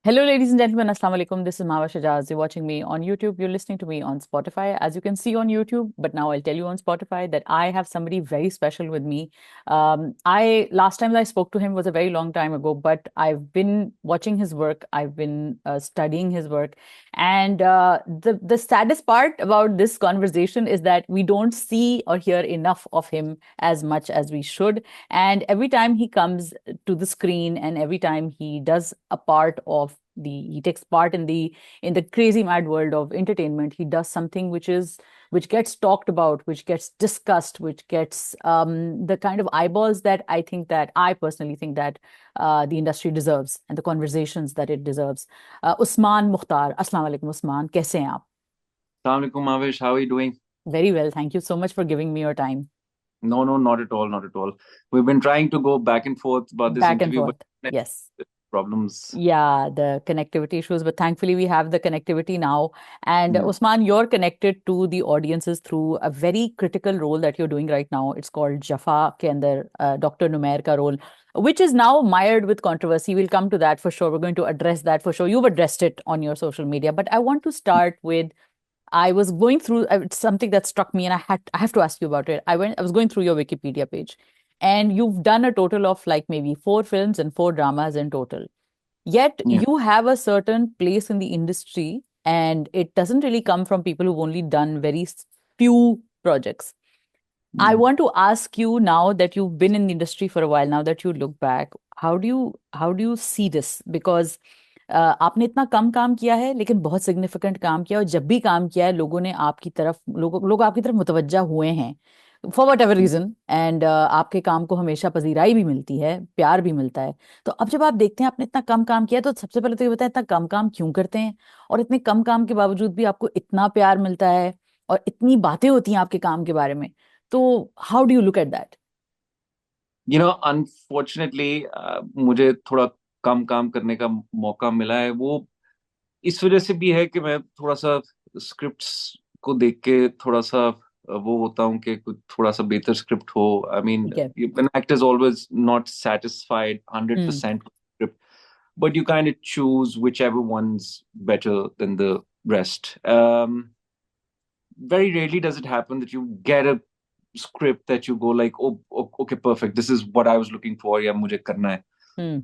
Hello, ladies and gentlemen. Assalamu alaikum. This is Mawa Shajaz. You're watching me on YouTube. You're listening to me on Spotify, as you can see on YouTube. But now I'll tell you on Spotify that I have somebody very special with me. I last time that I spoke to him was a very long time ago, but I've been watching his work. I've been studying his work, and the saddest part about this conversation is that we don't see or hear enough of him as much as we should. And every time he comes to the screen, and every time he does a part of he takes part in the crazy mad world of entertainment, he does something which gets talked about, which gets discussed, which gets the kind of eyeballs that I personally think that the industry deserves, and the conversations that it deserves. Usman Mukhtar. Assalamu alaikum, Usman. Kaise hain aap? Assalamualaikum, Avish. How are you doing? Very well, thank you so much for giving me your time. No, no, not at all, not at all. We've been trying to go back and forth about this Back and interview, but forth, yes. problems. Yeah, the connectivity issues, but thankfully we have the connectivity now. And Yeah. Usman, you're connected to the audiences through a very critical role that you're doing right now. It's called Jaffa ke andar Dr. Numair ka role, which is now mired with controversy. We'll come to that for sure. We're going to address that for sure. You've addressed it on your social media, but I want to start with I was going through something that struck me, and I have to ask you about it. I was going through your Wikipedia page, and you've done a total of like maybe four films and four dramas in total. Yet Yeah. you have a certain place in the industry, and it doesn't really come from people who've only done very few projects. I Mm. want to ask you, now that you've been in the industry for a while, now that you look back, how do you see this? Because आपने इतना कम काम किया है लेकिन बहुत significant काम किया, और जब भी काम किया है लोगों ने आपकी तरफ लोग आपकी तरफ मुतवज्जा हुए हैं for whatever reason, and आपके काम को हमेशा पजीराई भी मिलती है, प्यार भी मिलता है। तो अब जब आप देखते हैं आपने इतना कम काम किया, तो सबसे पहले तो ये बताएं, इतना कम काम क्यों करते हैं, और इतने कम काम के बावजूद भी आपको इतना प्यार मिलता है और इतनी बातें होती हैं आपके काम के बारे में। तो how do you look at that? Unfortunately मुझे थोड़ा कम काम करने का मौका मिला है। वो इस वजह से भी है कि मैं थोड़ा सा स्क्रिप्ट्स को देख के थोड़ा सा वो होता हूँ कि कुछ थोड़ा सा बेहतर स्क्रिप्ट हो। आई मीन, ठीक है। an actor is always not satisfied hmm. 100% with the script, but you kind of choose whichever one's better than the rest. Very rarely does it happen that you get a script that you go like, oh, okay, perfect. This is what I was looking for. Yeah, mujhe karna hai. Hmm.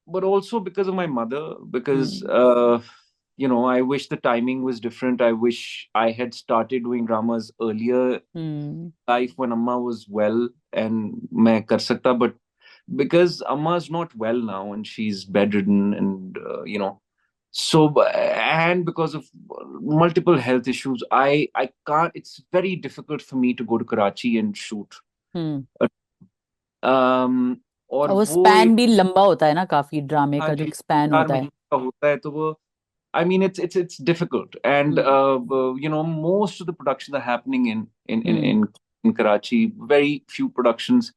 But also because of my mother, because hmm. I wish the timing was different. I wish I had started doing dramas earlier hmm. life when Amma was well and main kar sakta, but because Amma's not well now and she's bedridden and so and because of multiple health issues, I can't. It's very difficult for me to go to Karachi and shoot. Hmm. um और और वो वो एक span भी लंबा होता है ना, काफी ड्रामे हाँ का जो जी, स्पैन चार होता है। महीने का होता है तो वो I mean, it's difficult, and hmm. most of the productions are happening hmm. in Karachi. Very few productions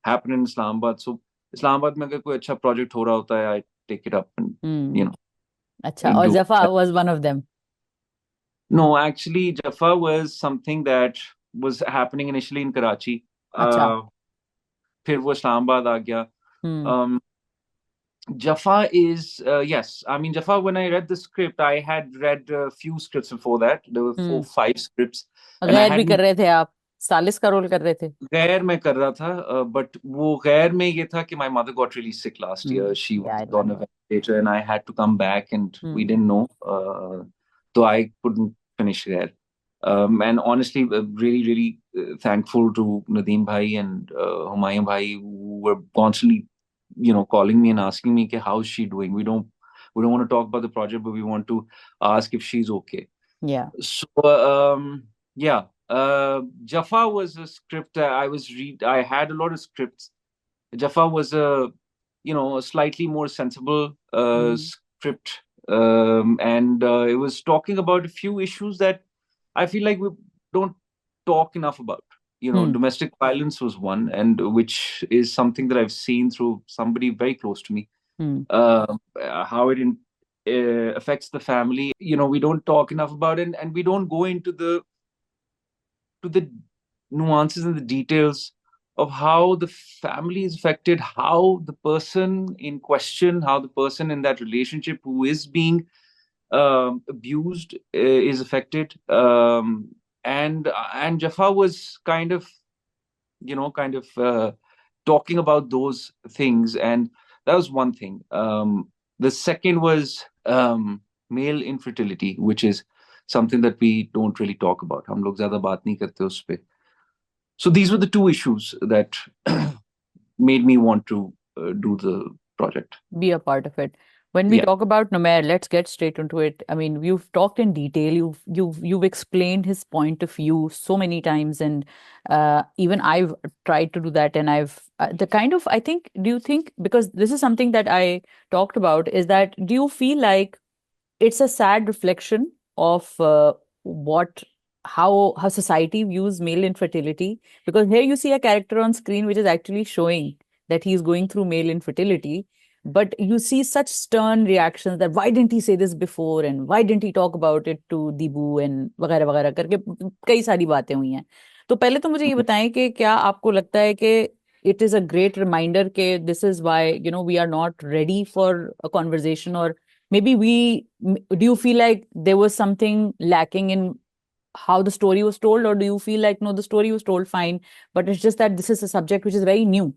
happen in Islamabad. So Islamabad में अगर कोई अच्छा project हो रहा होता है, I take it up and you hmm. know अच्छा, और do जफा that. Was one of them? No, actually, Jaffa was something that was happening initially in Karachi. अच्छा। Uh, फिर वो Islamabad आ गया. हम्म। Um, Jaffa is yes. I mean, Jaffa. When I read the script, I had read a few scripts before that. There were four, hmm. five scripts, and I गैर भी कर hadn't. रहे थे आप? सालिस का रोल कर रहे थे? गैर में कर रहा था, but वो गैर में ये था कि my mother got really sick last year. She या was I on a remember. ventilator, and I had to come back, and we hmm. didn't know. So I couldn't finish गैर. And honestly, really, really thankful to Nadeem Bhai and Humayun Bhai, who were constantly, calling me and asking me, "Ke, how's she doing? We don't want to talk about the project, but we want to ask if she's okay." या। So, yeah, Jaffa was a script I was read. I had a lot of scripts. Jaffa was a slightly more sensible hmm. script, and it was talking about a few issues that I feel like we don't talk enough about. Hmm. Domestic violence was one, and which is something that I've seen through somebody very close to me. Hmm. How it affects the family. We don't talk enough about it, and we don't go into the nuances and the details of how the family is affected, how the person in question, how the person in that relationship who is being abused is affected. And Jafar was kind of, talking about those things, and that was one thing. The second was male infertility, which is something that we don't really talk about. हम लोग ज़्यादा बात नहीं करते उस पे. So these were the two issues that made me want to do the project. Be a part of it. When we Yeah. talk about Numair, let's get straight into it. I mean, you've talked in detail. You've explained his point of view so many times, and even I've tried to do that. And I've the kind of I think. Do you think, because this is something that I talked about, is that do you feel like it's a sad reflection of what how society views male infertility? Because here you see a character on screen which is actually showing that he's going through male infertility, but you see such stern reactions that why didn't he say this before, and why didn't he talk about it to Dibu and वगैरह वगैरह करके कई सारी बातें हुई हैं. तो पहले तो मुझे ये बताएं कि क्या आपको लगता है कि it is a great reminder कि this is why we are not ready for a conversation, or maybe do you feel like there was something lacking in how the story was told, or do you feel like no, the story was told fine, but it's just that this is a subject which is very new?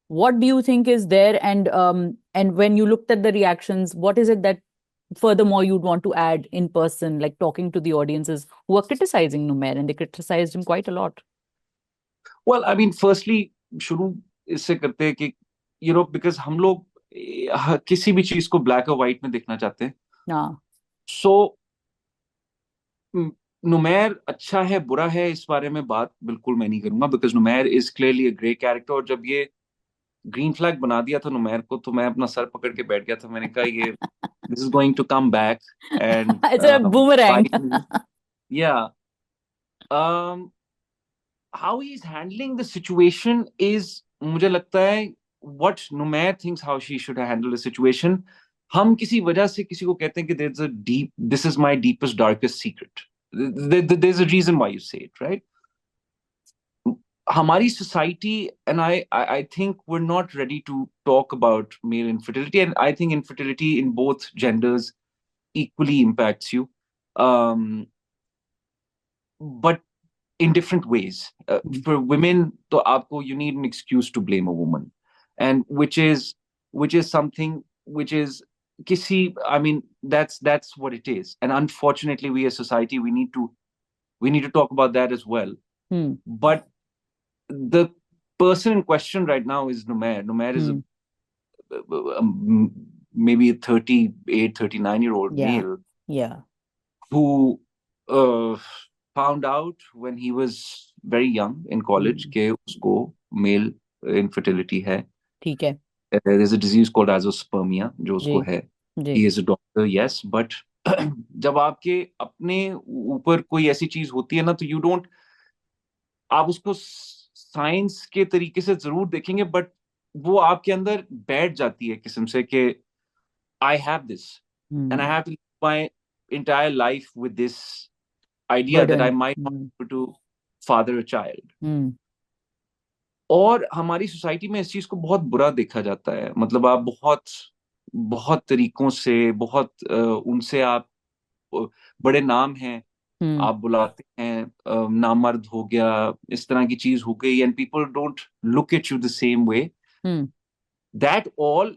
What do you think is there? And when you looked at the reactions, what is it that furthermore you'd want to add in person, like talking to the audiences who are criticizing Numair, and they criticized him quite a lot? Well, I mean, firstly, शुरू इससे करते हैं कि because हम लोग किसी भी चीज को ब्लैक और व्हाइट में देखना चाहते हैं. हाँ. सो नुमैर अच्छा है बुरा है इस बारे में बात बिल्कुल मैं नहीं करूंगा, because Numair is clearly a grey character. और जब ये ग्रीन फ्लैग बना दिया था नुमैर को, तो मैं अपना सर पकड़ के बैठ गया था. मैंने कहा ये this is going to come back and It's a boomerang. Bite me. या how he's handling the situation is, मुझे लगता है, what Numair thinks how she should handle the situation. हम किसी वजह से किसी को कहते हैं कि this is my deepest darkest secret. There's a reason why you say it, right? हमारी society, and I think we're not ready to talk about male infertility, and I think infertility in both genders equally impacts you, but in different ways. For women, तो आपको you need an excuse to blame a woman, and which is something which is I mean, that's what it is. And unfortunately, we as society, we need to talk about that as well. But the person in question right now is Numair. Numair is maybe a 38, 39-year-old male. Yeah. Who found out when he was very young in college कि उसको male infertility है. ठीक है. There's a disease called azoospermia जो उसको है. He is a doctor, yes, but जब आपके अपने ऊपर कोई ऐसी चीज होती है ना, तो आप उसको साइंस के तरीके से जरूर देखेंगे, बट वो आपके अंदर बैठ जाती है किस्म से कि I have this and I have to live my entire life with this idea that I might not be able to father a child. और हमारी सोसाइटी में इस चीज को बहुत बुरा देखा जाता है. मतलब आप बहुत तरीकों से, उनसे आप बड़े नाम हैं आप बुलाते हैं, नामर्द हो गया, इस तरह की चीज हो गई, and people don't look at you the same way. That all,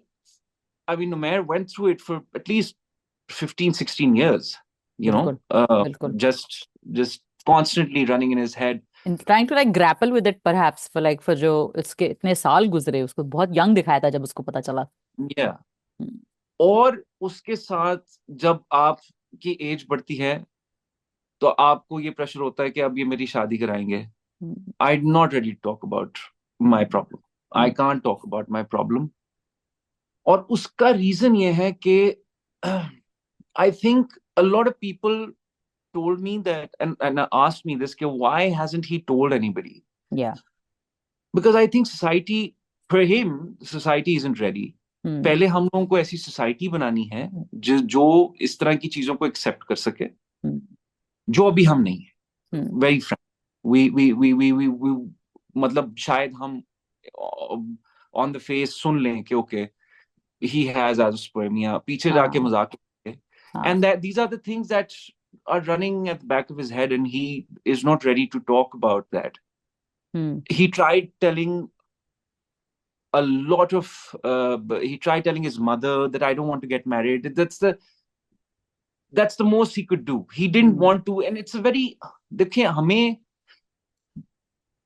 I mean, Numair went through it for at least 15, 16 years, just constantly running in his head. And trying to like grapple with it perhaps for जो इसके इतने साल गुजरे, उसको बहुत young दिखाया था जब उसको पता चला. Yeah. और उसके साथ जब आपकी एज बढ़ती है तो आपको ये प्रेशर होता है कि अब ये मेरी शादी कराएंगे. I'm not ready to talk about my problem. I can't talk about my problem. और उसका रीजन ये है कि I think a lot of people told me that and asked me this, why hasn't he told anybody? Yeah. Because I think for him, society isn't ready. पहले हम लोगों को ऐसी सोसाइटी बनानी है जो इस तरह की चीजों को एक्सेप्ट कर सके, जो अभी हम नहीं है. Very frank, we मतलब शायद हम ऑन द फेस सुन लें कि ओके he has azoospermia, पीछे जाके हाँ मजाक करते, हाँ and that these are the things that are running at the back of his head, and he is not ready to talk about that. Hmm He tried telling a lot of he tried telling his mother that I don't want to get married. That's the most he could do. He didn't hmm want to, and it's a very, देखिए हमें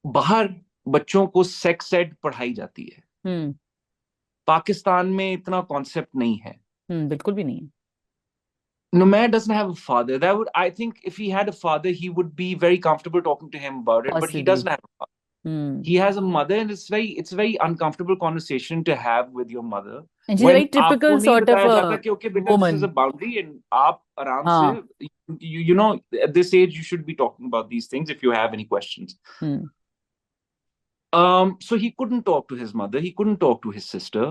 बाहर बच्चों को sex add पढ़ाई जाती है, हम्म पाकिस्तान में इतना कॉन्सेप्ट नहीं है. बिल्कुल भी नहीं है Nomair doesn't have a father. That would, I think, if he had a father, he would be very comfortable talking to him about it. But he possibly doesn't have a father. Hmm He has a mother, and it's a very uncomfortable conversation to have with your mother and she is a when very आपको typical नहीं sort of बताया जाता कि okay बेटा this woman is a boundary and आप आराम से हाँ you know at this age you should be talking about these things if you have any questions. Hmm So he couldn't talk to his mother. He couldn't talk to his sister.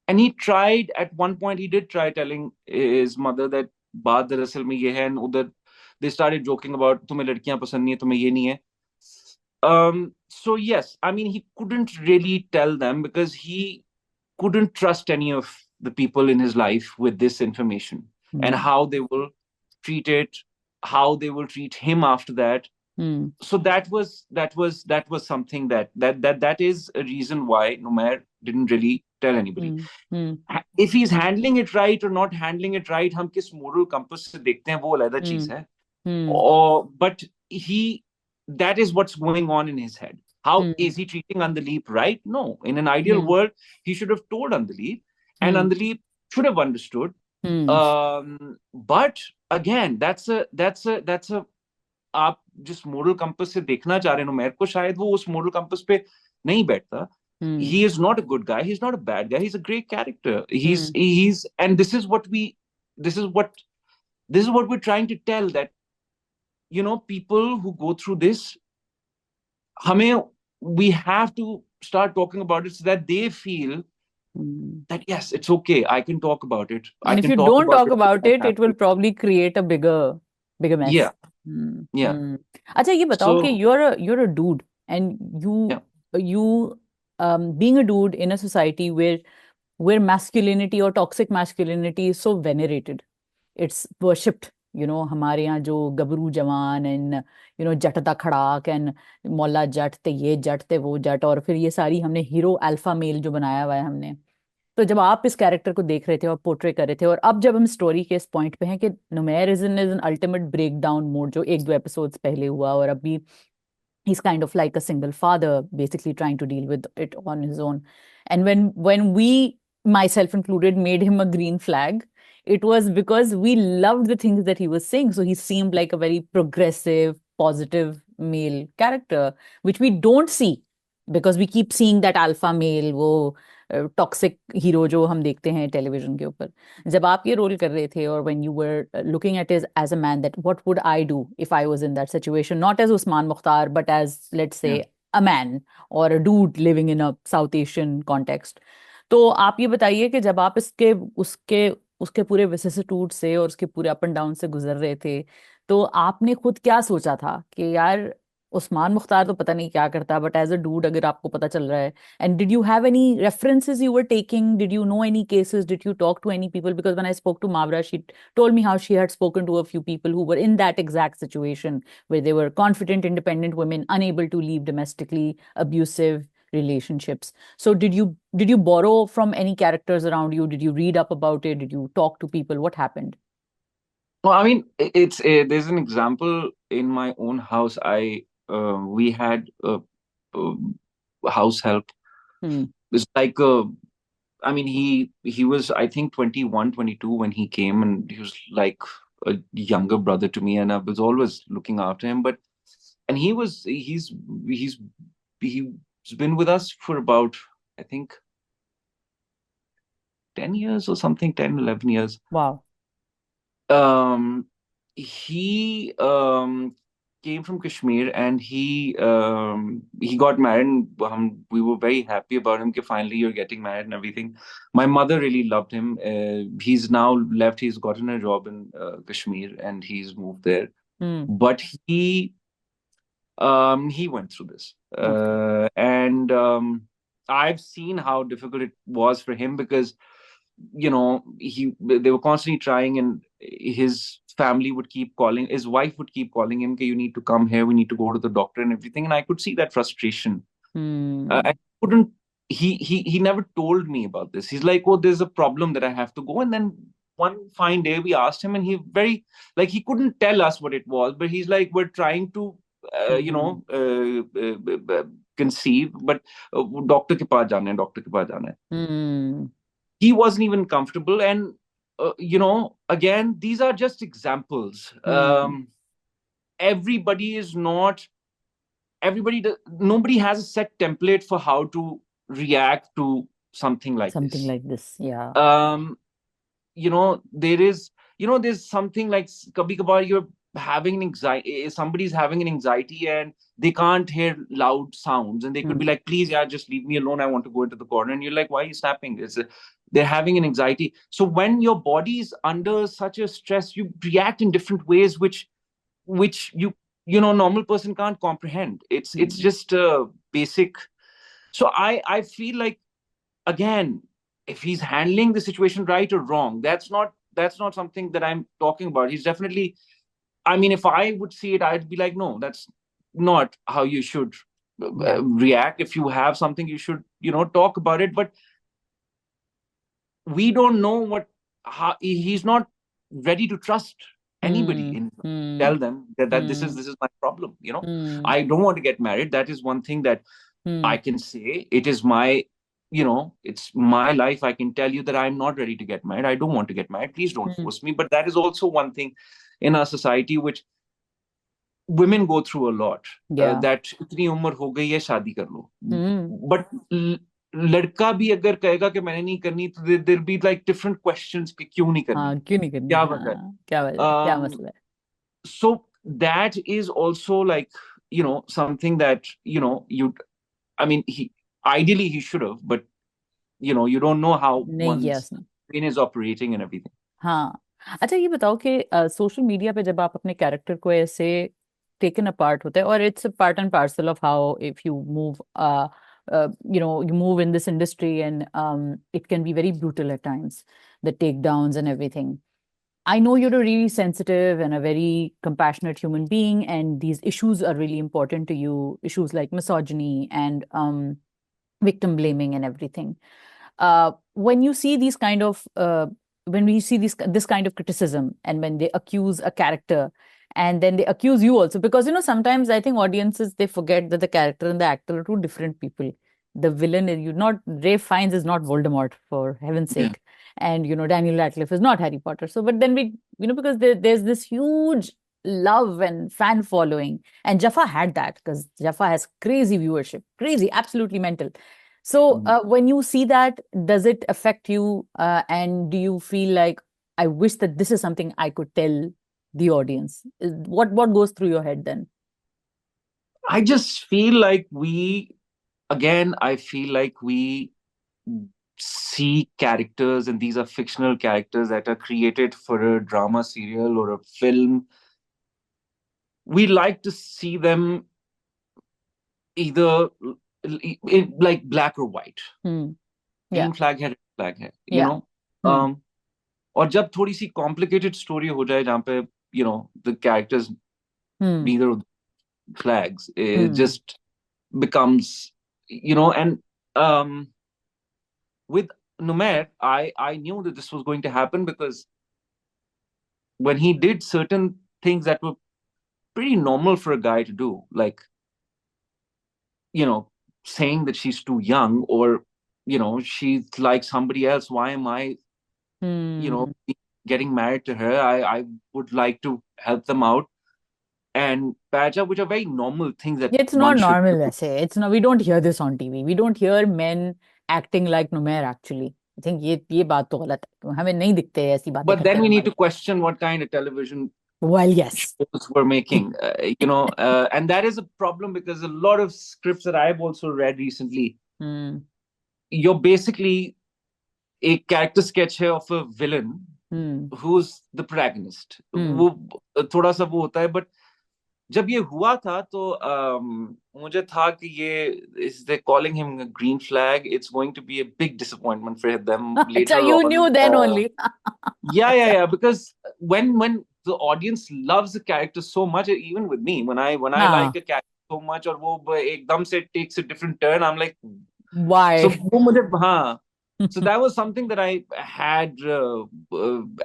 And he tried at one point. He did try telling his mother that बात दरअसल में ये है, and उधर they started joking about तुम्हें लड़कियां पसंद नहीं है, तुम्हें ये नहीं है. So yes, I mean he couldn't really tell them because he couldn't trust any of the people in his life with this information and hmm how they will treat it, how they will treat him after that. Hmm So that was something that is a reason why Numair didn't really tell anybody. Hmm hmm If he's handling it right or not handling it right, हम किस moral compass से देखते हैं वो अलग चीज हम्म है. हम्म Or but he that is what's going on in his head. How hmm is he treating Andaleep right? No. In an ideal hmm world, he should have told Andaleep, and hmm Andaleep should have understood. Hmm But again, that's a आप जिस moral compass से देखना चाह रहे हो मेरे को, शायद वो उस मोरल कंपस पे नहीं बैठता. हम्म He is not a good guy, he's not a bad guy, he's a great character. he's hmm he's and this is what this is what we're trying to tell, that people who go through this, हमें we have to start talking about it so that they feel hmm that yes, it's okay, I can talk about it, I And if can you talk don't about talk it with about my it, it will family. probably create a bigger Yeah, mess. yeah. अच्छा ये बताओ कि So you're a dude and yeah, you being a dude in a society where masculinity or toxic masculinity is so venerated, it's worshipped. हमारे यहाँ जो गबरू जवान and जटता खड़ाक and Maula Jatt ते ये जट ते वो जट और फिर ये सारी हमने हीरो अल्फा मेल जो बनाया हुआ है हमने. तो जब आप इस कैरेक्टर को देख रहे थे और पोर्ट्रे कर रहे थे और अब जब हम स्टोरी के इस पॉइंट पे हैं कि number is an ultimate breakdown mode जो एक दो एपिसोड्स पहले हुआ और अभी he's kind of like a single father basically trying to deal with it on his own. And when we, myself included, made him a green flag, it was because we loved the things that he was saying. So he seemed like a very progressive, positive male character, which we don't see because we keep seeing that alpha male, वो toxic hero जो हम देखते हैं television के ऊपर. जब आप ये रोल कर रहे थे और when you were looking at it as a man, that what would I do if I was in that situation, not as Usman Mukhtar but as, let's say, yeah. a man or a dude living in a South Asian context. तो आप ये बताइए कि जब आप इसके उसके उसके पूरे विसिसिट्यूड से और उसके पूरे अप एंड डाउन से गुजर रहे थे तो आपने खुद क्या सोचा था कि यार उस्मान मुख्तार तो पता नहीं क्या करता बट एज अ डूड अगर आपको पता चल रहा है. And did you have any references you were taking? Did you know any cases? Did you talk to any people? Because when I spoke to Mavra, she told me how she had spoken to a few people who were in that exact situation where they were confident, independent women unable to leave domestically abusive relationships. So did you borrow from any characters around you? Did you read up about it? Did you talk to people? What happened? Well, I mean, it's there's an example in my own house. We had a house help. Hmm. It's like I mean, he was I think 21, 22 when he came, and he was like a younger brother to me, and I was always looking after him. But and he's he's been with us for about I think 10 years or something, 10, 11 years. Wow. Um, he came from Kashmir, and he got married. And we were very happy about him. That finally you're getting married and everything. My mother really loved him. He's now left. He's gotten a job in Kashmir, and he's moved there. Hmm. But he He went through this, Okay. and I've seen how difficult it was for him because they were constantly trying, and his family would keep calling, his wife would keep calling him, okay, you need to come here, we need to go to the doctor and everything, and I could see that frustration. Hmm. I couldn't. He never told me about this. He's like, oh, there's a problem that I have to go. And then one fine day we asked him, and he very like he couldn't tell us what it was, but he's like, we're trying to, Hmm. conceive, but doctor ke paas jana hai, doctor ke paas jana hai. Hmm. He wasn't even comfortable, and again, these are just examples. Hmm. Everybody is not nobody has a set template for how to react to something like Something this. like this. Yeah. There is, there's something like kabhi kabar you're having an anxiety, somebody's having an anxiety and they can't hear loud sounds, and they could be Hmm. like, please, yeah, just leave me alone, I want to go into the corner, and you're like, why are you snapping? They're having an anxiety. So when your body is under such a stress, you react in different ways, which normal person can't comprehend. It's Hmm. just basic. So I feel like, again, if he's handling the situation right or wrong, that's not something that I'm talking about. He's definitely, I mean, if I would see it, I'd be like, no, that's not how you should Yeah. react. If you have something, you should talk about it. But we don't know how he's not ready to trust anybody Hmm. and Hmm. tell them that this is Hmm. this is my problem. Hmm. I don't want to get married. That is one thing that I Hmm. can say. It is my, it's my life. I can tell you that I'm not ready to get married. I don't want to get married. Please don't Hmm. force me. But that is also one thing in our society which women go through a lot. Yeah. That इतनी उम्र हो गई है, शादी कर लो. Hmm. But लड़का भी अगर कहेगा कि मैंने नहीं करनी, तो there'll be like different questions कि क्यों नहीं करनी, हाँ, क्यों नहीं करनी? क्या वजह हाँ, क्या वजह है, क्या है. मसला है? So that is also like, something that, I mean, ideally he should have, but you don't know how नहीं किया one's उसने. brain is operating and everything. हाँ. अच्छा, ये बताओ कि सोशल मीडिया पे जब आप अपने कैरेक्टर को ऐसे टेकन अपार्ट होता है, और it's a part and parcel of how if you move you move in this industry, and it can be very brutal at times, the takedowns and everything. I know you're a really sensitive and a very compassionate human being, and these issues are really important to you, issues like misogyny and victim blaming and everything. When you see these kind of when we see this kind of criticism, and when they accuse a character, and then they accuse you also, because sometimes I think audiences, they forget that the character and the actor are two different people. The villain is you not Ray Fiennes is not Voldemort, for heaven's Yeah. sake, and Daniel Radcliffe is not Harry Potter. So, but then we because there's this huge love and fan following, and Jaffa had that, because Jaffa has crazy viewership, crazy, absolutely mental. So, Mhm. when you see that, does it affect you? And do you feel like, I wish that this is something I could tell the audience? What goes through your head then? I just feel like we see characters, and these are fictional characters that are created for a drama serial or a film. We like to see them either like black or white. Hmm. Yeah. Green flag है, red flag है, Yeah. Hmm. और जब थोड़ी सी complicated story हो जाए जहाँ पे the characters Hmm. neither of the flags, it Hmm. just becomes, and with Numair, I knew that this was going to happen because when he did certain things that were pretty normal for a guy to do, like you know saying that she's too young, or she's like somebody else, why am I Hmm. getting married to her, I would like to help them out and patch up, which are very normal things that It's one not should normal, I do. say. It's not. We don't hear this on TV. We don't hear men acting like Numair, actually. I think ये बात तो गलत है. हमें नहीं दिखते हैं ऐसी बातें But करते then we हुए need मर्द. to question what kind of television Well, yes. shows we're making, and that is a problem because a lot of scripts that I've also read recently, Hmm. you're basically a character sketch here of a villain Hmm. who's the protagonist. Hmm. वो थोड़ा सा वो होता है, but जब ये हुआ था तो मुझे था कि ये is they calling him green flag, it's going to be a big disappointment for them अच्छा, later you on. knew then only. Yeah, because when the audience loves a character so much, even with me, when I हाँ. like a character so much, और वो एकदम से takes a different turn, I'm like, so Why? वो मुझे, हाँ. So that was something that I had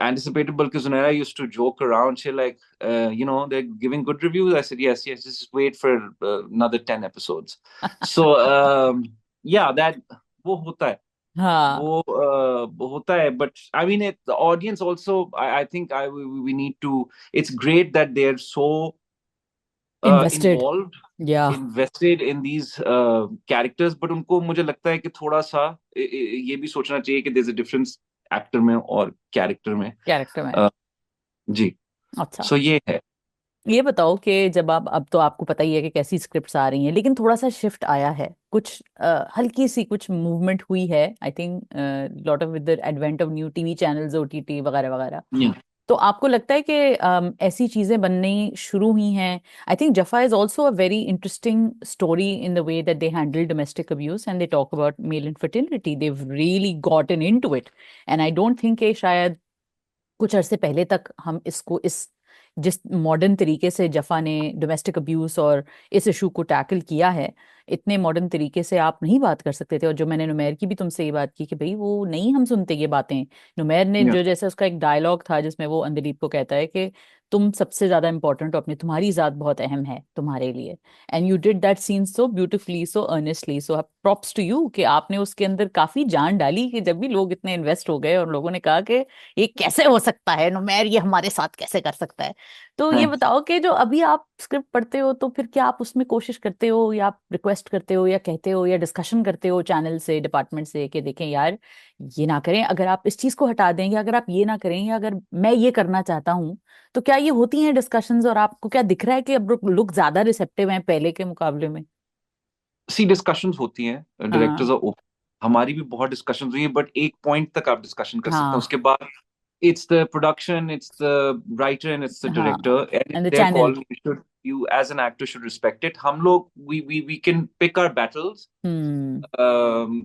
anticipated. Balki Zunaira used to joke around. She like, they're giving good reviews. I said, yes, yes, just wait for another 10 episodes. So, yeah, that वो होता है. हाँ. वो होता है, but I mean, the audience also, I think we need to, it's great that they're so Invested. involved, Yeah. invested in these characters, but उनको मुझे लगता है कि थोड़ा सा ये भी सोचना चाहिए कि there's a difference एक्टर में और कैरेक्टर में. कैरेक्टर में. अ, जी. अच्छा. सो ये है. ये बताओ कि जब आप, अब तो आपको पता ही है कि कैसी स्क्रिप्ट्स आ रही हैं, लेकिन थोड़ा सा शिफ्ट आया है कुछ, हल्की सी कुछ मूवमेंट हुई है, I think lot of with the advent of new TV channels, OTT वगैरह वगैरह. Yeah. तो आपको लगता है कि ऐसी चीजें बननी शुरू हुई हैं? I think Jafaa is also a very interesting story in the way that they handle domestic abuse and they talk about male infertility. They really gotten into it. And I don't think कि शायद कुछ अरसे पहले तक हम इसको, इस जिस मॉडर्न तरीके से जफा ने डोमेस्टिक अब्यूज और इस इशू को टैकल किया है, इतने मॉडर्न तरीके से आप नहीं बात कर सकते थे. और जो मैंने नुमैर की भी तुमसे ये बात की कि भाई वो नहीं हम सुनते ये बातें. नुमैर ने Yeah. जो, जैसे उसका एक डायलॉग था जिसमें वो अंदलीप को कहता है कि तुम सबसे ज्यादा इंपॉर्टेंट हो, अपनी तुम्हारी जात बहुत अहम है तुम्हारे लिए. And you did that scene so beautifully, so earnestly. So props to you कि आपने उसके अंदर काफी जान डाली, कि जब भी लोग इतने इन्वेस्ट हो गए और लोगों ने कहा कि ये कैसे हो सकता है, नुमैर ये हमारे साथ कैसे कर सकता है. तो ये Thanks. बताओ कि जो अभी आप स्क्रिप्ट पढ़ते हो, तो फिर क्या आप उसमें कोशिश करते हो, या आप रिक्वेस्ट करते हो, या कहते हो, या डिस्कशन करते हो चैनल से, डिपार्टमेंट से, कि देखें यार ये ना करें, अगर आप इस चीज को हटा दें, या अगर आप ये ना करें, या अगर मैं ये करना चाहता हूँ. तो क्या ये होती हैं डिस्कशंस, और आपको क्या दिख रहा है कि अब लोग ज्यादा रिसेप्टिव हैं पहले के मुकाबले में? सी डिस्कशंस होती हैं, हाँ. डायरेक्टर्स और हमारी भी बहुत डिस्कशंस हुई है, बट एक पॉइंट तक आप डिस्कशन कर सकते हैं, हाँ. उसके बाद it's the production, it's the writer, and it's the हाँ. director, and and it's the their channel. call. You as an actor should respect it. हम लोग, we can pick our battles. Hmm. um,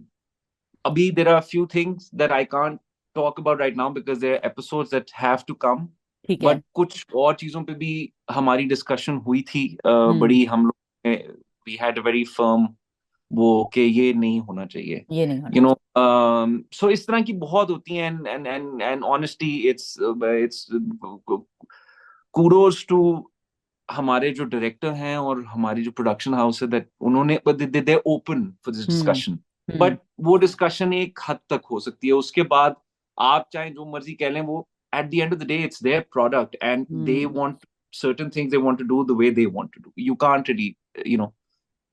Abhi, there are a few things that I can't talk about right now because there are episodes that have to come. ठीक है. But कुछ और चीजों पे भी हमारी डिस्कशन हुई थी, हम्म. बड़ी हम लोग ने, we had a very firm वो कि ये नहीं होना चाहिए. ये नहीं होना you know चाहिए. so इस तरह की बहुत होती हैं, and honestly it's kudos to हमारे जो डायरेक्टर हैं और हमारी जो प्रोडक्शन हाउस है, दैट उन्होंने दे open for this hmm. Discussion. Hmm. But वो डिस्कशन एक हद तक हो सकती है, उसके बाद आप चाहे जो मर्जी कह लें, वो at the end of the day it's their product and they hmm. Want certain things they want to do the way they want to do. You can't really, you know,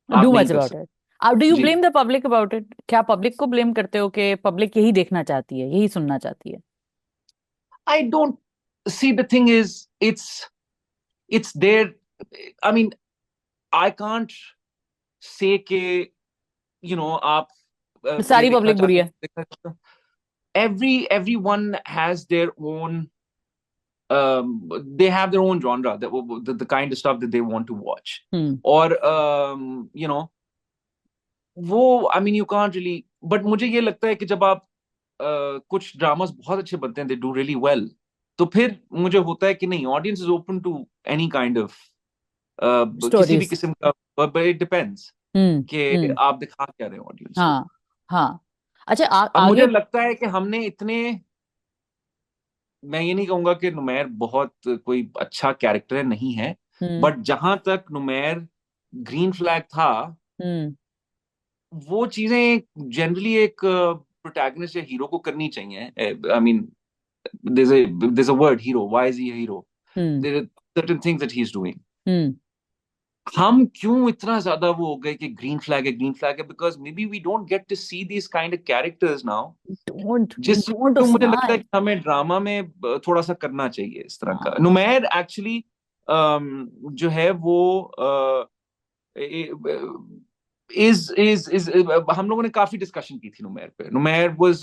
do आप नहीं much कर about सकते. It. अब do you जी. Blame the public about it? क्या public को blame करते हो कि पब्लिक यही देखना चाहती है, यही सुनना चाहती है? I don't see, the thing is, it's there. I mean, I can't say कि आप ये सारी देखना पब्लिक बुरी चाहते है. हैं, देखना चाहते हैं. Everyone has their own, they have their own genre, the kind of stuff that they want to watch. हम्म. और वो, I mean, you can't really, but मुझे ये लगता है कि जब आप कुछ ड्रामास बहुत अच्छे बनते हैं, they do really well, तो फिर मुझे होता है कि नहीं, audience is open to any kind of, किसी भी स्टोरीज. किस्म का, but it depends हम्म. कि हम्म. आप दिखा क्या रहे हो ऑडियंस को. हाँ. हाँ. अच्छा, अब आगे. मुझे लगता है कि हमने इतने, मैं ये नहीं कहूंगा कि नुमैर बहुत कोई अच्छा कैरेक्टर है, नहीं है, हम्म. बट जहां तक नुमैर ग्रीन फ्लैग था, हम्म. वो चीजें जनरली एक प्रोटैगनिस्ट या हीरो को करनी चाहिए. I mean, there's a word, hero. Why is he a hero? Hmm. There are certain things that he's doing. Hmm. हम क्यों इतना ज्यादा वो हो गए कि ग्रीन फ्लैग है, ग्रीन फ्लैग है, because may be we don't get to see this kind of characters now. Don't just don't तो मुझे लगता है उस्मान. कि हमें ड्रामा में थोड़ा सा करना चाहिए इस तरह का. हाँ. नुमैर एक्चुअली जो है वो इज हम लोगों ने काफी डिस्कशन की थी नुमैर पे. नुमैर वाज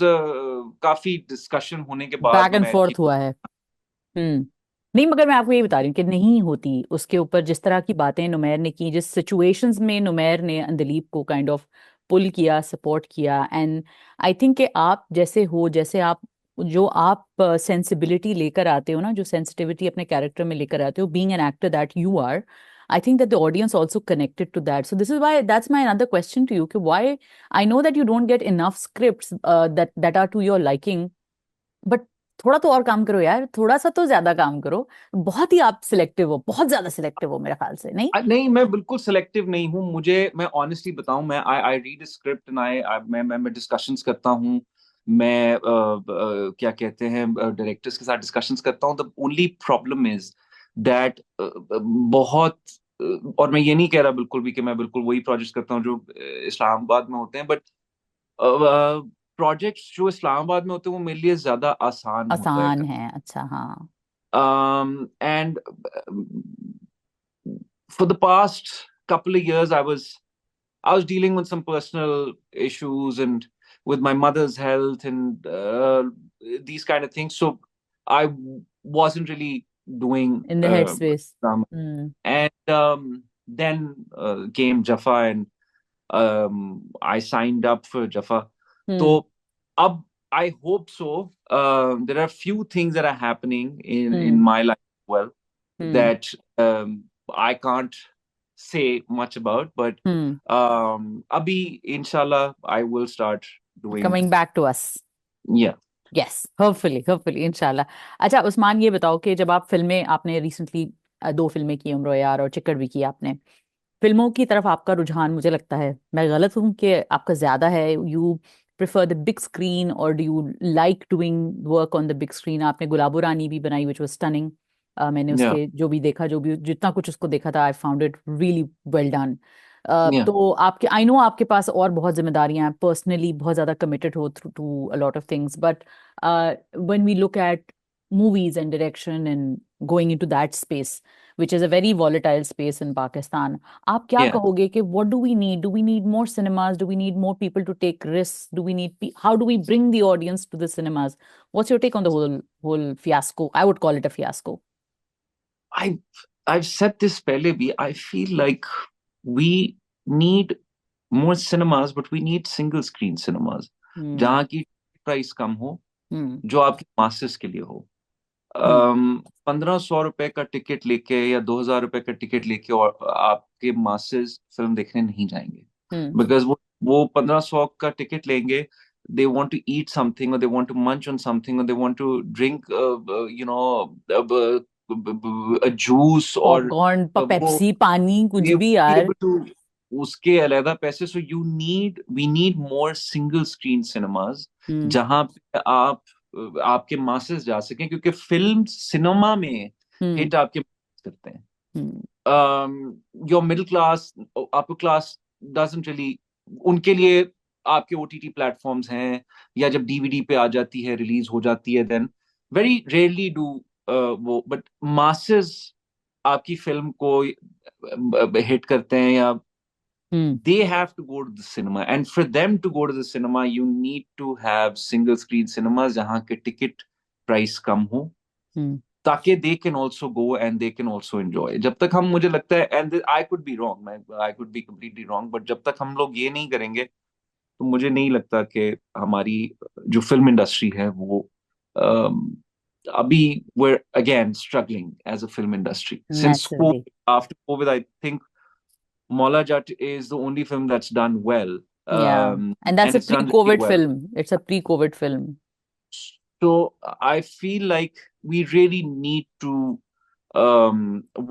काफी डिस्कशन होने के बाद बैक एंड नुमैर की, फोर्थ हुआ है. हम्म. नहीं, मगर मैं आपको ये बता रही हूँ कि नहीं होती उसके ऊपर जिस तरह की बातें नुमैर ने की, जिस सिचुएशंस में नुमैर ने अंदलीब को काइंड ऑफ पुल किया, सपोर्ट किया। एंड आई थिंक कि आप जैसे हो, जैसे आप जो आप सेंसिबिलिटी लेकर आते हो ना, जो सेंसिटिविटी अपने कैरेक्टर में लेकर आते हो, being an actor that you are, I think that the audience also connected to that. So this is why, that's my another question to you, कि why, I know that you don't get enough scripts that are to your liking, but थोड़ा तो और काम करो यार, थोड़ा सा तो ज्यादा काम करो। बहुत ही आप सिलेक्टिव हो, बहुत ज्यादा सिलेक्टिव हो मेरे ख्याल से, नहीं? नहीं, मैं बिल्कुल सिलेक्टिव नहीं हूँ। मुझे, मैं ऑनेस्टली बताऊं, मैं आई आई रीड स्क्रिप्ट एंड मैं डिस्कशंस करता हूँ। मैं क्या कहते हैं, डायरेक्टर्स के साथ डिस्कशंस करता हूँ। The only problem is that बहुत और मैं ये नहीं कह रहा बिल्कुल भी कि मैं बिल्कुल वही प्रोजेक्ट्स करता हूँ जो इस्लामाबाद में होते हैं, बट प्रोजेक्ट्स जो इस्लामाबाद में होते हैं वो मेरे लिए ज्यादा आसान होता है। आसान है, अच्छा, हाँ। And for the past couple of years, I was dealing with some personal issues and with my mother's health and these kind of things. So I wasn't really doing in the head space. drama. Hmm. And then came Jaffa, and I signed up for Jaffa. Hmm. So ab, I hope so. There are few things that are happening in hmm. my life as well hmm. that I can't say much about, but hmm. abhi inshallah I will start doing. Coming back to us. Yeah, yes, hopefully, hopefully, इंशाल्लाह। अच्छा उस्मान, ये बताओ कि जब आप फिल्में, आपने recently दो फिल्में की, उम्र यार और चिक्कड़ भी की आपने, फिल्मों की तरफ आपका रुझान, मुझे लगता है, मैं गलत हूँ, कि आपका ज्यादा है, you prefer the big screen, और do you like doing work on the big screen? आपने गुलाबो रानी भी बनाई, विच वाज स्टनिंग। मैंने yeah, उसके जो भी देखा, जो भी जितना कुछ उसको देखा था, I found it really well done. yeah, तो आपके, आई नो आपके पास और बहुत जिम्मेदारियां हैं, पर्सनली बहुत ज्यादा कमिटेड हो through to a lot of things, but when we look at movies and direction and going into that space, which is a very volatile space in Pakistan, आप क्या yeah. कहोगे कि what do we need? Do we need more cinemas? Do we need more people to take risks? Do we need how do we bring the audience to the cinemas? What's your take on the whole fiasco? I would call it a fiasco. I I've said this pehle bhi. I feel like we need more cinemas, but we need single screen cinemas Hmm. जहाँ की price कम हो, Hmm. जो आपके masses के लिए हो। Hmm. 1500 रुपए का टिकट लेके या 2000 रुपए का टिकट लेके और आपके मासेस फिल्म देखने नहीं जाएंगे, Hmm. बिकॉज वो 1500 का टिकट लेंगे। They want to eat something, or they want to munch on something, or they want to drink a juice, or popcorn, वो पेप्सी, पानी, कुछ they भी won't be यार। able to उसके अलग पैसे। सो we need more single screen cinemas हम्म। जहां पे आपके मासेस जा सकें, क्योंकि फिल्म सिनेमा में हम्म। हिट आपके करते हैं। Hmm. Your middle class, upper class doesn't really, उनके लिए आपके ओटीटी प्लेटफॉर्म्स हैं, या जब डीवीडी पे आ जाती है, रिलीज हो जाती है, देन वेरी रेयरली डू वो, बट मासेस आपकी फिल्म को हिट करते हैं, या हम्म। they have to go to the cinema, and for them to go to the cinema you need to have single screen cinemas जहाँ के टिकट प्राइस कम हो, हम्म। ताकि they can also go and they can also enjoy। जब तक हम, मुझे लगता है, and I could be wrong, I could be completely wrong, but जब तक हम लोग ये नहीं करेंगे तो मुझे नहीं लगता कि हमारी जो फिल्म इंडस्ट्री है वो um, अभी we're again struggling as a film industry since naturally. COVID, after COVID I think Mola Jat is the only film that's done well, Yeah, and that's and a it's done really pre-COVID well. film. It's a pre-COVID film. So I feel like we really need to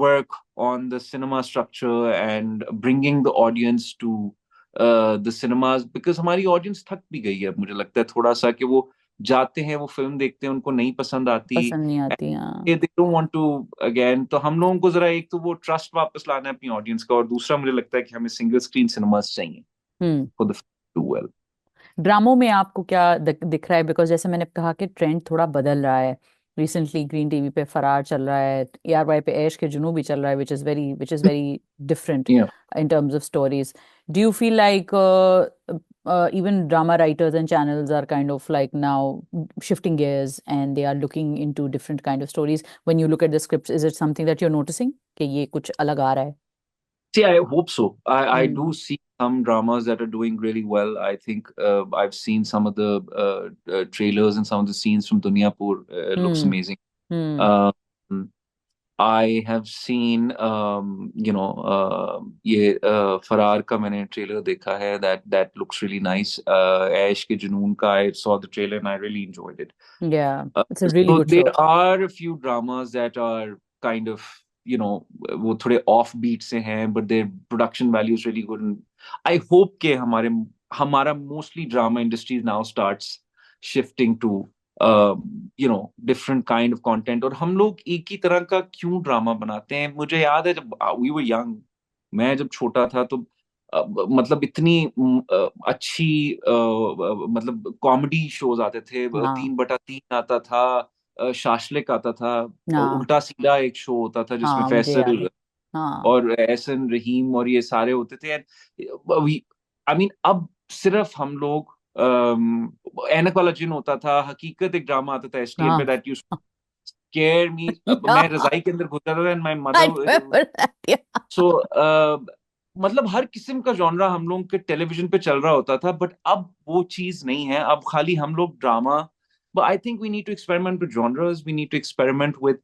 work on the cinema structure and bringing the audience to the cinemas, because हमारी audience थक भी गई है, मुझे लगता है थोड़ा सा, कि वो जाते हैं, वो फिल्म देखते हैं, उनको नहीं पसंद आती, पसंद नहीं आती, हाँ। they don't want to again। तो हम लोगों को जरा, एक तो वो ट्रस्ट वापस लाना है अपनी ऑडियंस का, और दूसरा मुझे लगता है कि हमें सिंगल स्क्रीन सिनेमास चाहिए हम्म। for the film to do well। ड्रामों में आपको क्या दिख रहा है? बिकॉज जैसे मैंने कहा कि ट्रेंड थोड़ा बदल रहा है। रिसेंटली ग्रीन टीवी पे फरार चल रहा है, ARY पे ऐश के जुनून भी चल रहा है, which is very different Yeah, in terms of stories. Do you feel like even drama writers and channels are kind of like now shifting gears and they are looking into different kind of stories. When you look at the scripts, is it something that you're noticing कि ये कुछ अलग आ रहा है? See, I hope so. I Hmm. do see some dramas that are doing really well. I think I've seen some of the trailers and some of the scenes from Dunyapur. Looks Hmm. amazing. Hmm. Um, I have seen, ये फरार का मैंने trailer देखा है. That looks really nice. ऐश के जुनून का, I saw the trailer and I really enjoyed it. Yeah, it's a really So good there show. are a few dramas that are kind of, वो थोड़े off beat से हैं, but their production value is really good. And I hope कि हमारा mostly drama industry now starts shifting to different kind of content. और हम लोग एक ही तरह का क्यों ड्रामा बनाते हैं? मुझे याद है जब we were young, मैं जब छोटा था तो मतलब इतनी अच्छी मतलब कॉमेडी शोज आते थे. हाँ 3/3 आता था, शाशलिक आता था, हाँ उल्टा सीधा एक शो होता था जिसमें हाँ, मुझे याद है. फैसल हाँ. और एहसन रहीम और ये सारे होते थे. आई मीन अब सिर्फ हम लोग ऐनक वाला जिन होता था, हकीकत एक ड्रामा आता था एसटीएन पे, हाँ. That used to scare me. मैं Yeah, रजाई के अंदर घुस जाता था and my I mother. remember that. Yeah. So मतलब हर किस्म का जॉनरा हम लोग के टेलीविजन पे चल रहा होता था, बट अब वो चीज नहीं है. अब खाली हम लोग drama. But I think we need to experiment with genres. We need to experiment with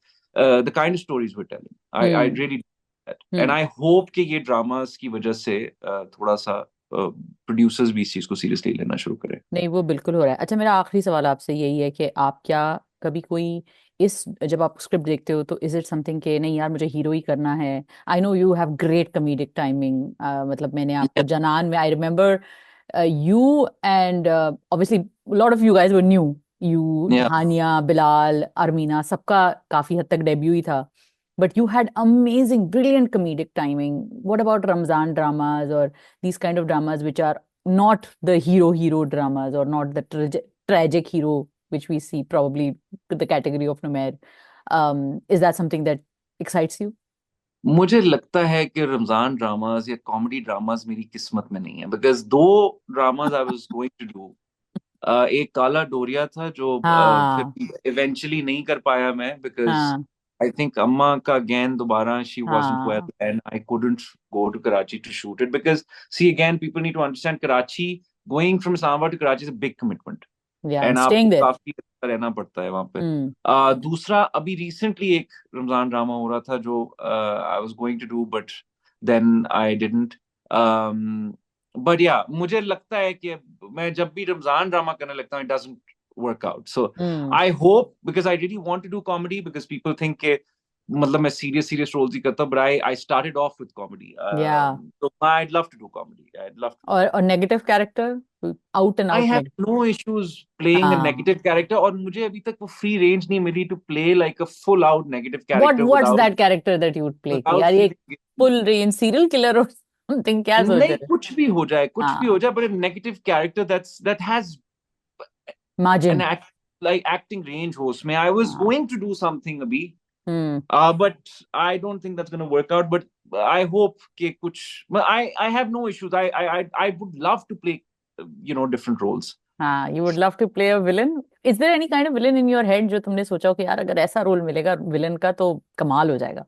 the kind of stories we telling. I hmm. Really and hmm. I hope कि ये ड्रामास की वजह से थोड़ा सा प्रोड्यूसर्स भी इस चीज को सीरियसली लेना शुरू करें. नहीं, वो बिल्कुल हो रहा है. अच्छा, मेरा आखिरी सवाल आपसे यही है कि आप क्या कभी कोई इस जब आप स्क्रिप्ट देखते हो तो इज इट समथिंग के नहीं यार मुझे हीरो ही करना है? I know you have great comedic timing. मतलब मैंने आपको जनान में I remember you and obviously lot of you guys were new. You, या हानिया, बिलाल, अरमीना, सबका काफी हद तक डेब्यू ही था. But you had amazing, brilliant comedic timing. What about Ramzan dramas or these kind of dramas which are not the hero dramas or not the tragic hero which we see probably the category of Numair? Is that something that excites you? मुझे लगता है कि Ramzan dramas या comedy dramas मेरी किस्मत में नहीं है. बिकॉज दो dramas I was going to do. एक काला डोरिया था जो हाँ फिर इवेंचुअली नहीं कर पाया मैं, बिकॉज हाँ आई थिंक अम्मा का अगेन दोबारा शी वाजंट हाँ. Well and I couldn't go to Karachi to shoot it. Because see again people need to understand, Karachi, going from Islamabad to Karachi is a big commitment. Yeah, and and staying आपको there. काफी अच्छा रहना पड़ता है वहां पे. Hmm. दूसरा, अभी रिसेंटली एक रमजान ड्रामा हो रहा था जो I was going to do, but then I didn't. But या मुझे लगता है कि मैं जब भी रमजान ड्रामा करने लगता हूँ, it doesn't work out. So Hmm. I hope, because I really want to do comedy, because people think के मतलब मैं सीरियस सीरियस रोल्स ही करता हूँ, but I started off with comedy. Yeah. So I'd love to do comedy. I'd love to do और comedy. negative character, out and I out have negative. no issues playing a हाँ. negative character, और मुझे अभी तक वो free range नहीं मिली to play like a full out negative What character what's without that character that you would play? कि without यार ये feeling guilty. full range serial killer or something, क्या सोच नहीं, रहे हो? कुछ भी हो जाए, कुछ भी हो हाँ. जाए, but a negative character that has an Margin. acting range हो उसमें. I was हाँ. going to do something अभी, Hmm. but I don't think that's going to work out. But I hope कि कुछ, but I have no issues. I would love to play different roles. हाँ, you would love to play a villain. Is there any kind of villain in your head जो तुमने सोचा हो कि यार अगर ऐसा रोल मिलेगा विलन का तो कमाल हो जाएगा?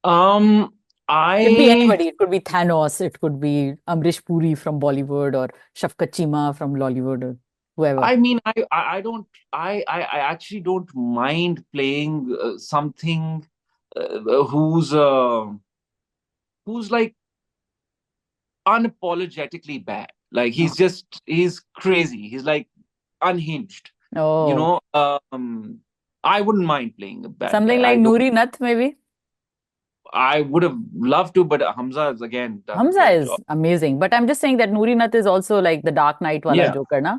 Um, Could be I anybody. It could be Thanos. It could be Amrish Puri from Bollywood or Shafkat Cheema from Lollywood or whoever. I mean, I don't, I actually don't mind playing something who's like unapologetically bad. Like Okay. he's crazy. He's like unhinged. You Oh, know, I wouldn't mind playing a bad something guy. like Noori Nath maybe. I would have loved to, but Hamza has again done a Hamza great is job. amazing, but I'm just saying that Noori Nath is also like the Dark Knight wala Yeah, Joker, na?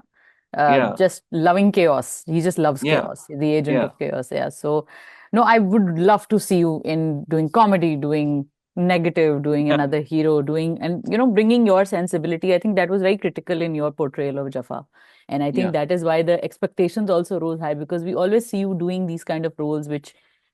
yeah, Just loving chaos. He just loves yeah, chaos. The agent yeah, of chaos. Yeah. So, no, I would love to see you in doing comedy, doing negative, doing yeah, another hero, doing and bringing your sensibility. I think that was very critical in your portrayal of Jaffa, and I yeah, think that is why the expectations also rose high because we always see you doing these kind of roles, which,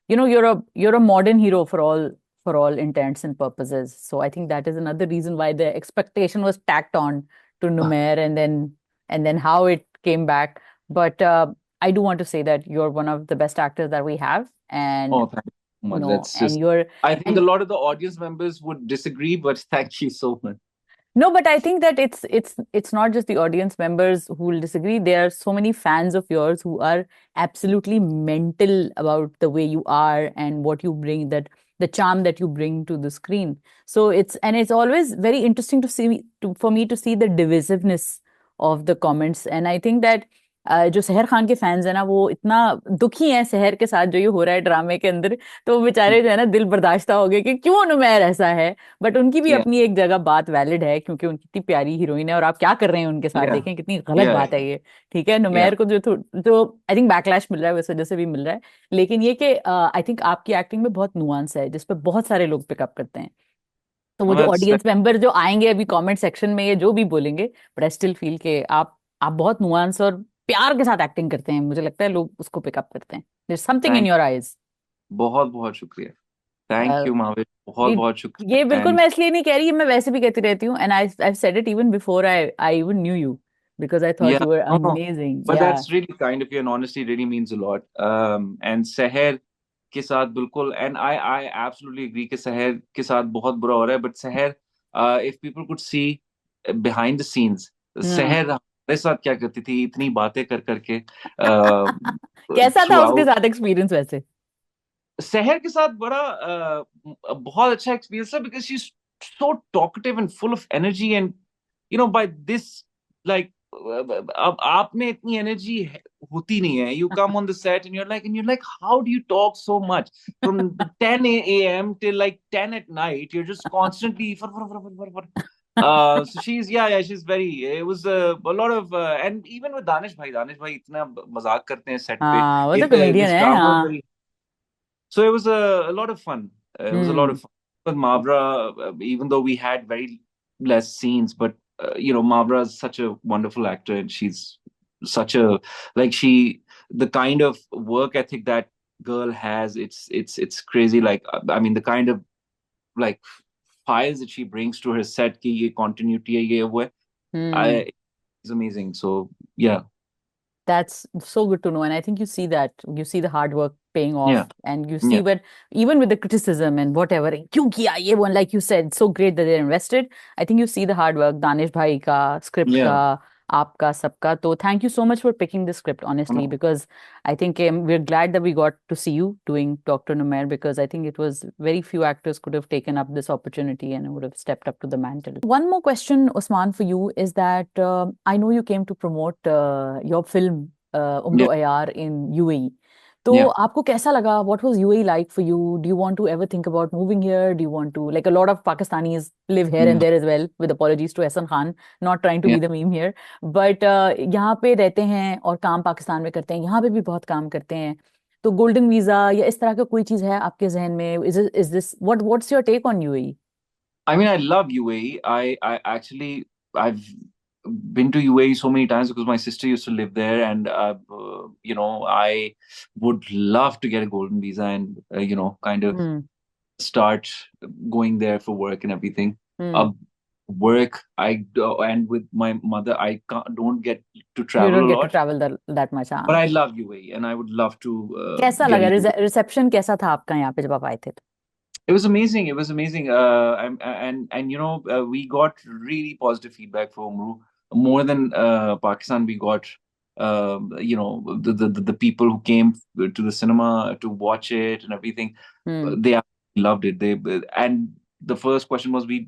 you're a modern hero for all intents and purposes. So I think that is another reason why the expectation was tacked on to Numair, and then how it came back. But I do want to say that you're one of the best actors that we have, and Oh, thank you so much. That's and just, you're I think a and lot of the audience members would disagree, but thank you so much. no, but I think that it's not just the audience members who will disagree. There are so many fans of yours who are absolutely mental about the way you are and what you bring, that the charm that you bring to the screen. So it's always very interesting to see for me to see the divisiveness of the comments. And I think that जो सहर खान के fans है ना, वो इतना दुखी हैं सहर के साथ जो ये हो रहा है ड्रामे के अंदर, तो वो बेचारे जो है ना दिल बर्दाश्त हो गए कि क्यों नुमैर ऐसा है। बट उनकी भी Yeah, अपनी एक जगह बात वैलिड है, क्योंकि उनकी इतनी प्यारी हीरोइन है और आप क्या कर रहे हैं उनके साथ, yeah, देखें कितनी गलत yeah, बात है ये। ठीक है, yeah. नुमैर को जो आई थिंक बैकलैश मिल रहा है, उस वजह से भी मिल रहा है। लेकिन ये कि आई थिंक आपकी एक्टिंग में बहुत नुआंस है, जिस पे बहुत सारे लोग पिकअप करते हैं। तो वो Well, जो that's ऑडियंस मेंबर जो आएंगे अभी कमेंट सेक्शन में, ये जो भी बोलेंगे, बट आई स्टिल फील के आप बहुत नुआंस और प्यार के साथ एक्टिंग करते हैं। मुझे लगता है लोग उसको पिकअप करते हैं, there something in thank your eyes. बहुत बहुत शुक्रिया। थैंक यू महावीर, बहुत ये बहुत ये शुक्रिया। बिल्कुल एंड मैं इसलिए नहीं कह रही, ये मैं वैसे भी कहती रहती हूँ, and I said it even before I even new you, because I thought yeah, you were no, amazing. but या that's really kind of you and honestly really means a lot. And Seher के साथ बिल्कुल, and I absolutely agree कि Seher के साथ बहुत बुरा हो रहा है, but Seher, if people could see behind the scenes, hmm. Seher हमारे साथ क्या करती थी इतनी बातें कर करके uh, कैसा था उसके throughout। साथ एक्सपीरियंस वैसे? शहर के साथ बड़ा बहुत अच्छा एक्सपीरियंस था, because she is so talkative and full of energy, and by this, like, अब आप में इतनी एनर्जी होती नहीं है। You come on the set and you're like how do you talk so much from 10 a.m. till like 10 at night, you're just constantly so she's, yeah, she's very, it was a lot of and even with Danish bhai इतना मजाक करते हैं set पे, हाँ, वो तो comedian this है, drama was हाँ। very, so it was a lot of fun. It was a lot hmm. of fun with Mavra, even though we had very less scenes. But Mavra is such a wonderful actor, and she's such a, like, the kind of work ethic that girl has. It's crazy. Like, I mean, the kind of, like, files that she brings to her set, ki ye continuity hai, ye wo hai, hmm. I is amazing. So yeah, That's so good to know. And I think you see that, you see the hard work paying yeah, off, and you see yeah. when, even with the criticism and whatever, क्यों किया ये one, like you said, so great that they're invested. I think you see the hard work, Danish भाई का, script Yeah. का, आपका, सबका। तो thank you so much for picking this script, honestly, because I think we're glad that we got to see you doing Dr. Numair, because I think it was very few actors could have taken up this opportunity and would have stepped up to the mantle. One more question, Usman, for you is that I know you came to promote your film Yeah, Umdo Ayar in UAE. तो yeah. आपको कैसा लगा? What was UAE like for you? Do you want to ever think about moving here? Do you want to, like a lot of Pakistanis live here and Yeah, there as well, with apologies to Ehsan Khan, not trying to yeah. be the meme here, but यहाँ पे रहते हैं और काम पाकिस्तान में करते हैं, यहाँ पे भी बहुत काम करते हैं। तो गोल्डन वीजा या इस तरह का कोई चीज है आपके जहन में? Is this what's your take on UAE? I mean, I love UAE. I actually, I've been to UAE so many times because my sister used to live there, and I would love to get a golden visa and kind of Hmm. start going there for work and everything. Hmm. Uh, Work, and with my mother, don't get to You travel don't a get to lot, travel that much, but हाँ। I love UAE, and I would love to कैसा get लगा? a UAE. Reception कैसा था आपका यहाँ पे जब आप आए थे तो? It was amazing. It was amazing. And we got really positive feedback from Umru. More than Pakistan, we got the people who came to the cinema to watch it and everything. Hmm. They absolutely loved it. And the first question was, "We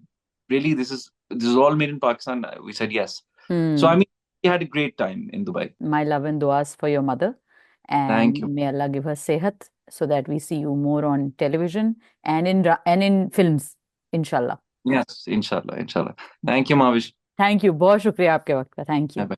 really, this is all made in Pakistan?" We said yes. So I Hmm. mean, we had a great time in Dubai. My love and duas for your mother, Thank you. and may Allah give her sehat so that we see you more on television and in films, inshallah. Yes, inshallah, inshallah. Thank you, Mavish. Thank you. बहुत शुक्रिया आपके वक्त का। Thank you. Bye-bye.